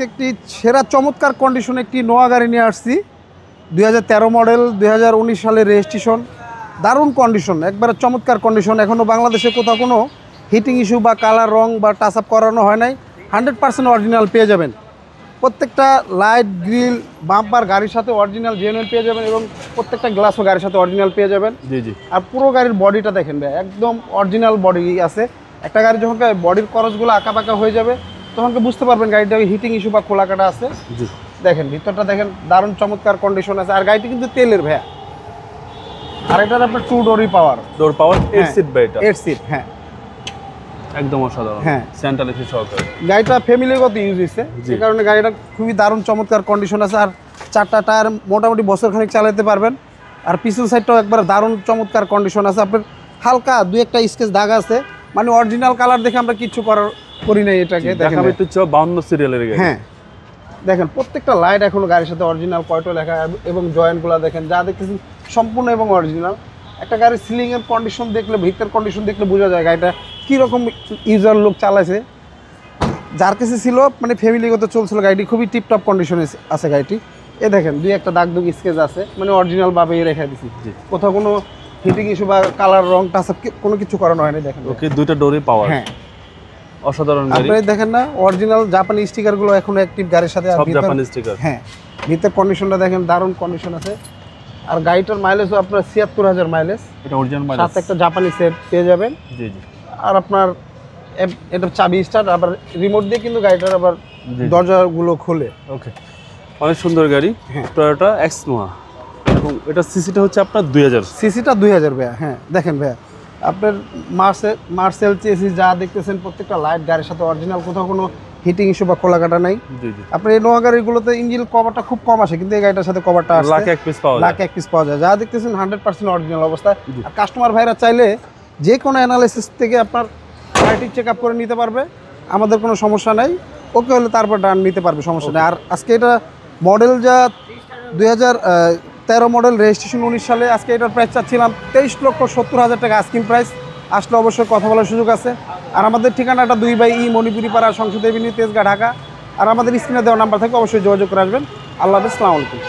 আজকে একটি সেরা চমৎকার কন্ডিশনে একটি নোয়া গাড়ি নিয়ে আসছি 2013 মডেল 2019 সালের রেজিস্ট্রেশন। দারুণ কন্ডিশন, একবারে চমৎকার কন্ডিশন। এখনও বাংলাদেশে কোথাও কোনো হিটিং ইস্যু বা কালার রং বা টাচ আপ করানো হয় নাই। 100% অরিজিনাল পেয়ে যাবেন। প্রত্যেকটা লাইট গ্রিল বাম্পার গাড়ির সাথে অরিজিনাল জেনুইন পেয়ে যাবেন এবং প্রত্যেকটা গ্লাসও গাড়ির সাথে অরিজিনাল পেয়ে যাবেন। জি জি। আর পুরো গাড়ির বডিটা দেখেন ভাই, একদম অরিজিনাল বডি আছে। একটা গাড়ি যখন বডির করসগুলো আঁকা পাকা হয়ে যাবে তখন বুঝতে পারবেন গাড়িটা হিটিং ইস্যু বা খোলা কাটা আছে। জি। দেখেন ভিতরটা দেখেন, দারুণ চমৎকার কন্ডিশন আছে। আর গাড়িটি কিন্তু তেলের ভাইয়া। আর এটার আপনার 2 ডোরই পাওয়ার, 8 সিট বাই এটা 8 সিট। হ্যাঁ একদম অসাধারণ। হ্যাঁ, সেন্ট্রাল এসি সহকারে গাড়িটা ফ্যামিলিগত ইউজ হয়েছে, যে কারণে গাড়িটা খুবই দারুণ চমৎকার কন্ডিশন আছে। আর 4টা টায়ার মোটামুটি বছরখানেক চালাতে পারবেন। আর পিছন সাইডটাও একবার দারুণ চমৎকার কন্ডিশন আছে। আপনার হালকা 2-1টা স্কেচ দাগ আছে, মানে অরিজিনাল কালার দেখে আমরা কিচ্ছু করি নাই এটাকে। দেখেন একটু 52 সিরিয়ালের গাড়ি। হ্যাঁ দেখেন প্রত্যেকটা লাইট এখনো গাড়ির সাথে অরিজিনাল, কয়টো লেখা এবং জয়েন্টগুলো দেখেন যা দেখতেছেন সম্পূর্ণ এবং অরিজিনাল। একটা গাড়ির সিলিংয়ের কন্ডিশন দেখলে, ভিতরের কন্ডিশন দেখলে বোঝা যায় গাড়িটা কীরকম ইউজার লোক চালাইছে। যার কাছে ছিল মানে ফ্যামিলিগত চলছিল, গাড়িটি খুবই টিপটপ কন্ডিশনে আছে গাড়িটি। এ দেখেন 2-1টা দাগ দুগ স্কেচ আছে, মানে অরিজিনাল ভাবে রেখে দিছি। কোথাও কোনো হিটিং ইস্যু বা কালার রং টাচ কোনো কিছু করানো হয়নি। দেখেন ওকে, 2টা ডোরই পাওয়ার। হ্যাঁ অসাধারণ গাড়ি। আপনি দেখেন না অরিজিনাল জাপানি স্টিকারগুলো এখনো অ্যাক্টিভ গাড়ির সাথে। সব জাপানি স্টিকার। হ্যাঁ, ভিতরের কন্ডিশনটা দেখেন দারুণ কন্ডিশন আছে। আর গাড়িটার মাইলেজও আপনার ৭৬,০০০ মাইলেজ। এটা অরিজিনাল মাইলেজ। সাথে একটা জাপানি সেট পেয়ে যাবেন। জি জি। আর আপনার এটা চাবি স্টার্ট, আবার রিমোট দিয়ে কিন্তু গাড়িটার আবার দরজাগুলো খোলে। ওকে, অনেক সুন্দর গাড়ি। টয়োটা এক্স নোয়া এবং এটা সিসিটা হচ্ছে আপনার 2000। সিসিটা 2000 ভাইয়া। হ্যাঁ দেখেন ভাইয়া, আপনার মার্সেল চেসি যা দেখতেছেন প্রত্যেকটা লাইট গাড়ির সাথে অরিজিনাল, কোথাও কোনো হিটিং ইস্যু বা খোলা কাটা নাই। জি জি। আপনার এই নোয়া গাড়িগুলোতে ইঞ্জিন কভারটা খুব কম আসে, কিন্তু এই গাড়িটার সাথে কভারটা আসে লাখ এক পিস পাওয়া যায়। লাখ এক পিস পাওয়া যায়। যা দেখতেছেন 100% অরিজিনাল অবস্থা। আর কাস্টমার ভাইরা চাইলে যে কোনো অ্যানালাইসিস থেকে আপনার গাড়িটি চেক আপ করে নিতে পারবে, আমাদের কোনো সমস্যা নাই। ওকে হলে তারপর ডান নিতে পারবে, সমস্যা নেই। আর আজকে এটা মডেল যা 2013 মডেল, রেজিস্ট্রেশন 19 সালে। আজকে এটার প্রাইস চাচ্ছিলাম 23,70,000 টাকা আস্কিং প্রাইস। আসলে অবশ্যই কথা বলার সুযোগ আছে। আর আমাদের ঠিকানাটা 2/E মণিপুরি পাড়া, সংসদ এভিনিউ, তেজগাঁ, ঢাকা। আর আমাদের স্ক্রিনে দেওয়া নাম্বার থেকে অবশ্যই যোগাযোগ করে আসবেন। আল্লাহ হাফেজ, আসসালামু আলাইকুম।